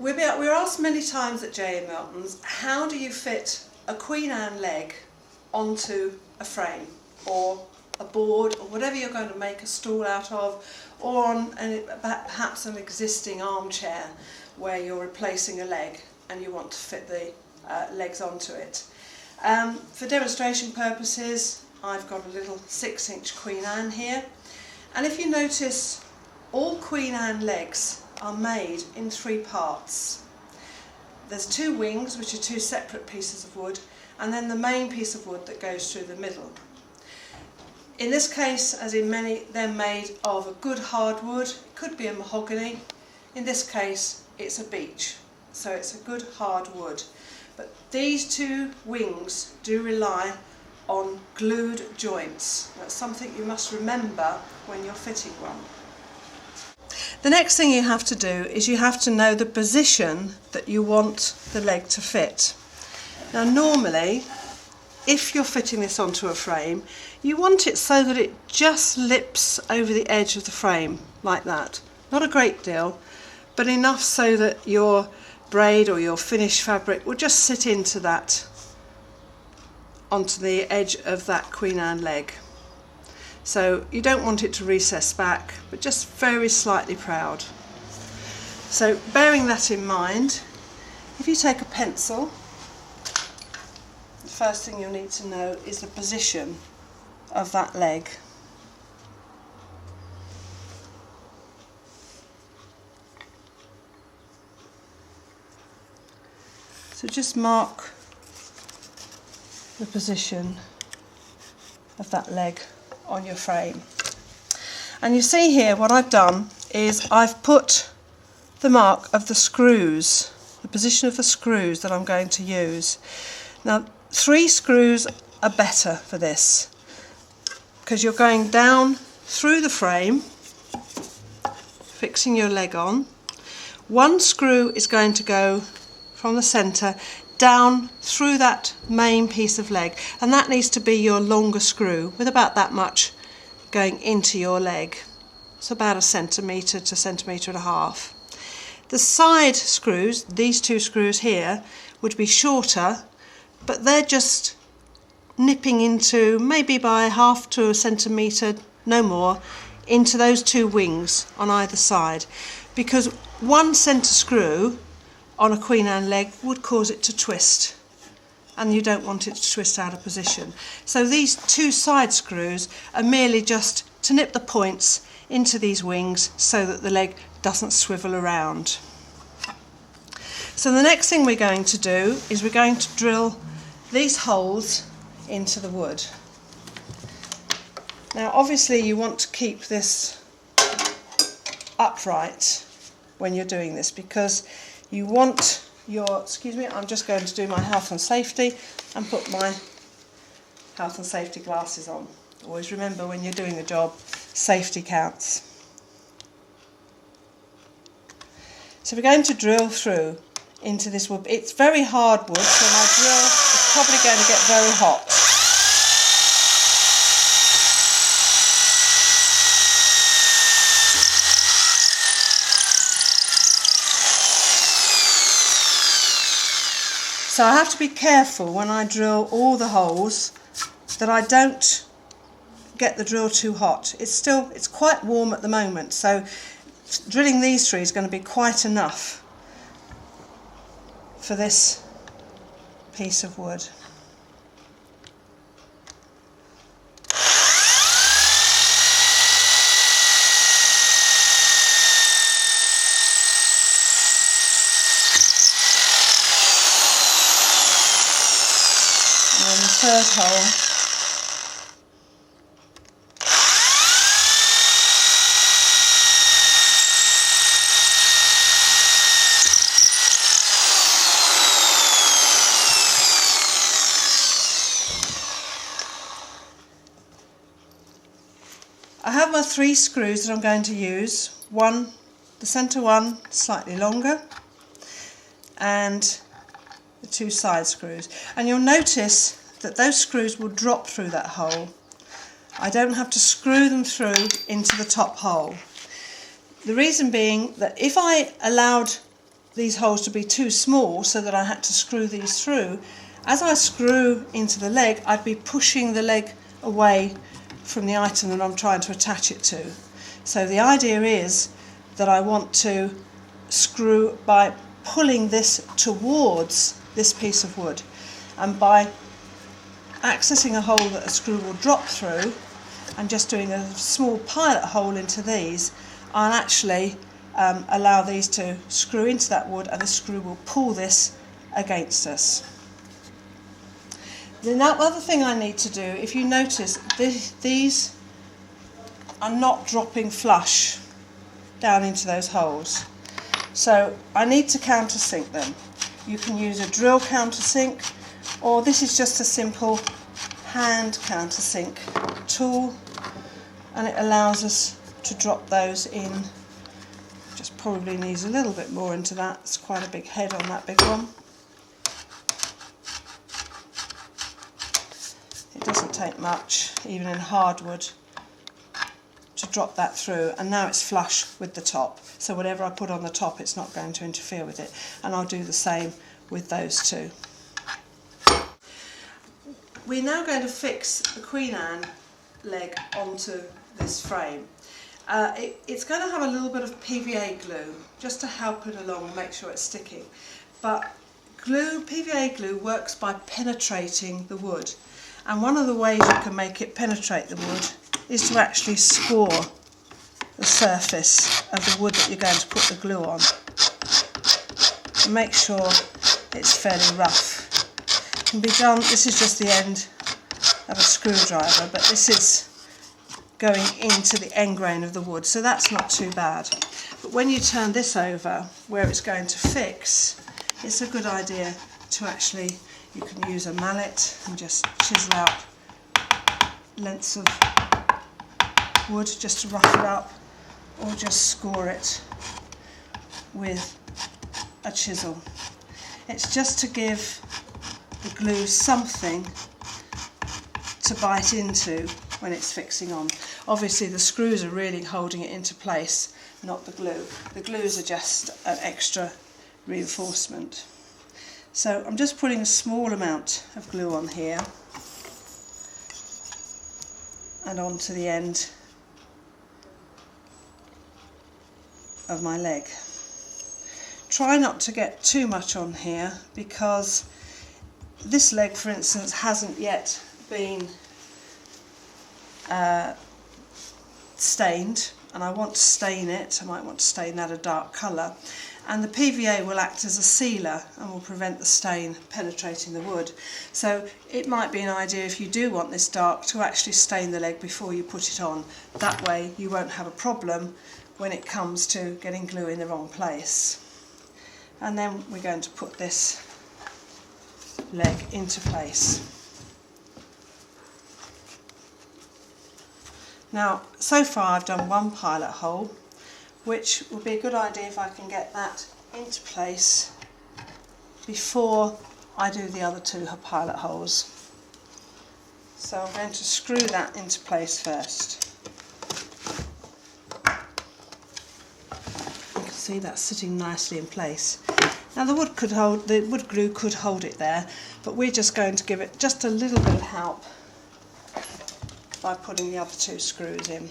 We're asked many times at Joan Milton's, how do you fit a Queen Anne leg onto a frame or a board or whatever you're going to make a stool out of, or on perhaps an existing armchair where you're replacing a leg and you want to fit the legs onto it. For demonstration purposes, I've got a little 6-inch Queen Anne here, and if you notice, all Queen Anne legs are made in 3 parts. There's 2 wings, which are 2 separate pieces of wood, and then the main piece of wood that goes through the middle. In this case, as in many, they're made of a good hardwood. It could be a mahogany. In this case, it's a beech, so it's a good hardwood. But these 2 wings do rely on glued joints. That's something you must remember when you're fitting one. The next thing you have to do is you have to know the position that you want the leg to fit. Now normally, if you're fitting this onto a frame, you want it so that it just lips over the edge of the frame, like that. Not a great deal, but enough so that your braid or your finished fabric will just sit into that, onto the edge of that Queen Anne leg. So you don't want it to recess back, but just very slightly proud. So bearing that in mind, if you take a pencil, the first thing you'll need to know is the position of that leg. So just mark the position of that leg on your frame. And you see here what I've done is I've put the mark of the screws, the position of the screws that I'm going to use. Now 3 screws are better for this because you're going down through the frame, fixing your leg on. 1 screw is going to go from the centre down through that main piece of leg, and that needs to be your longer screw with about that much going into your leg. It's about 1 centimetre to 1.5 centimetres. The side screws, these 2 screws here, would be shorter, but they're just nipping into, maybe by 1/2 to 1 centimetre, no more, into those 2 wings on either side, because 1 centre screw on a Queen Anne leg would cause it to twist, and you don't want it to twist out of position. So these 2 side screws are merely just to nip the points into these wings so that the leg doesn't swivel around. So the next thing we're going to do is we're going to drill these holes into the wood. Now obviously you want to keep this upright when you're doing this, because you want your, excuse me, I'm just going to do my health and safety and put my health and safety glasses on. Always remember, when you're doing a job, safety counts. So we're going to drill through into this wood. It's very hard wood, so my drill is probably going to get very hot. So I have to be careful when I drill all the holes that I don't get the drill too hot. It's quite warm at the moment, so drilling these 3 is going to be quite enough for this piece of wood. And then the 3rd hole. I have my 3 screws that I'm going to use. One, the centre one, slightly longer, and the 2 side screws. And you'll notice that those screws will drop through that hole. I don't have to screw them through into the top hole. The reason being that if I allowed these holes to be too small so that I had to screw these through, as I screw into the leg, I'd be pushing the leg away from the item that I'm trying to attach it to. So the idea is that I want to screw by pulling this towards this piece of wood, and by accessing a hole that a screw will drop through and just doing a small pilot hole into these, I'll actually allow these to screw into that wood, and the screw will pull this against us. The other thing I need to do, if you notice, these are not dropping flush down into those holes. So I need to countersink them. You can use a drill countersink, or this is just a simple hand countersink tool, and it allows us to drop those in. Just probably needs a little bit more into that. It's quite a big head on that big one. It doesn't take much, even in hardwood, to drop that through, and now it's flush with the top, so whatever I put on the top, it's not going to interfere with it, and I'll do the same with those two. We're now going to fix the Queen Anne leg onto this frame. It's going to have a little bit of PVA glue just to help it along and make sure it's sticking, but PVA glue works by penetrating the wood, and one of the ways you can make it penetrate the wood is to actually score the surface of the wood that you're going to put the glue on. And make sure it's fairly rough. It can be done, this is just the end of a screwdriver, but this is going into the end grain of the wood, so that's not too bad. But when you turn this over where it's going to fix, it's a good idea to actually, you can use a mallet and just chisel out lengths of wood just to rough it up, or just score it with a chisel. It's just to give the glue something to bite into when it's fixing on. Obviously the screws are really holding it into place, not the glue. The glues are just an extra reinforcement. So I'm just putting a small amount of glue on here and onto the end of my leg. Try not to get too much on here, because this leg, for instance, hasn't yet been stained, and I want to stain it. I might want to stain that a dark colour, and the PVA will act as a sealer and will prevent the stain penetrating the wood. So it might be an idea, if you do want this dark, to actually stain the leg before you put it on. That way you won't have a problem when it comes to getting glue in the wrong place. And then we're going to put this leg into place. Now, so far I've done one pilot hole, which would be a good idea if I can get that into place before I do the other two pilot holes. So I'm going to screw that into place first. You can see that's sitting nicely in place. Now the wood glue could hold it there, but we're just going to give it just a little bit of help by putting the other two screws in.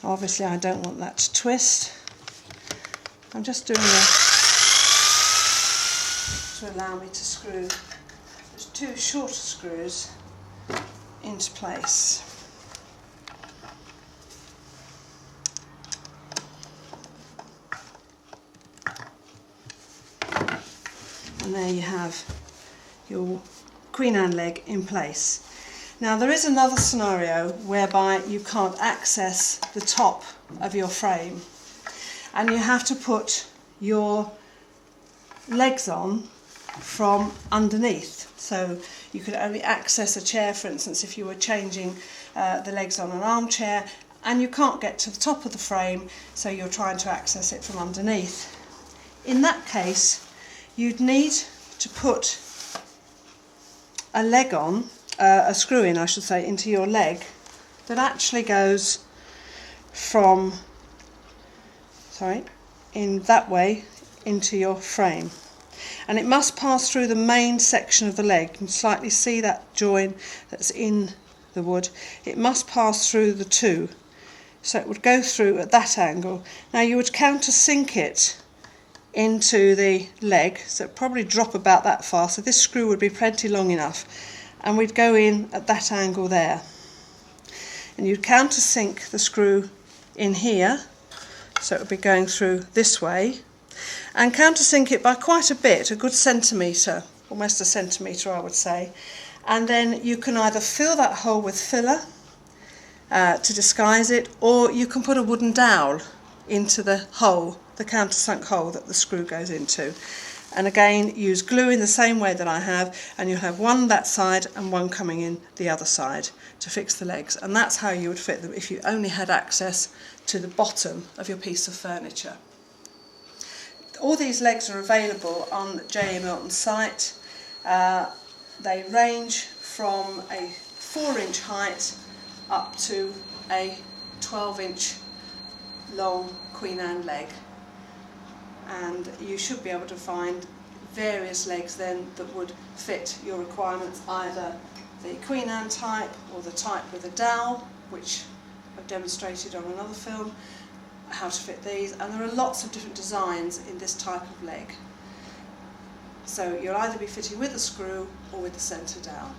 Obviously I don't want that to twist. I'm just doing this to allow me to screw the two shorter screws into place. And there you have your Queen Anne leg in place. Now there is another scenario whereby you can't access the top of your frame, and you have to put your legs on from underneath. So you could only access a chair, for instance, if you were changing the legs on an armchair, and you can't get to the top of the frame, so you're trying to access it from underneath. In that case, you'd need to put a leg on, a screw in, I should say, into your leg that actually goes from in that way into your frame. And it must pass through the main section of the leg. You can slightly see that join that's in the wood. It must pass through the two. So it would go through at that angle. Now you would countersink it into the leg, so it'd probably drop about that far, so this screw would be plenty long enough, and we'd go in at that angle there. And you'd countersink the screw in here, so it would be going through this way, and countersink it by quite a bit, a good centimetre, almost a centimetre I would say, and then you can either fill that hole with filler to disguise it, or you can put a wooden dowel into the hole, the countersunk hole that the screw goes into. And again, use glue in the same way that I have, and you'll have one that side and one coming in the other side to fix the legs. And that's how you would fit them if you only had access to the bottom of your piece of furniture. All these legs are available on J.A. Milton's site. They range from a 4-inch height up to a 12-inch long Queen Anne leg, and you should be able to find various legs then that would fit your requirements, either the Queen Anne type or the type with a dowel, which I've demonstrated on another film how to fit these, and there are lots of different designs in this type of leg. So you'll either be fitting with a screw or with the centre dowel.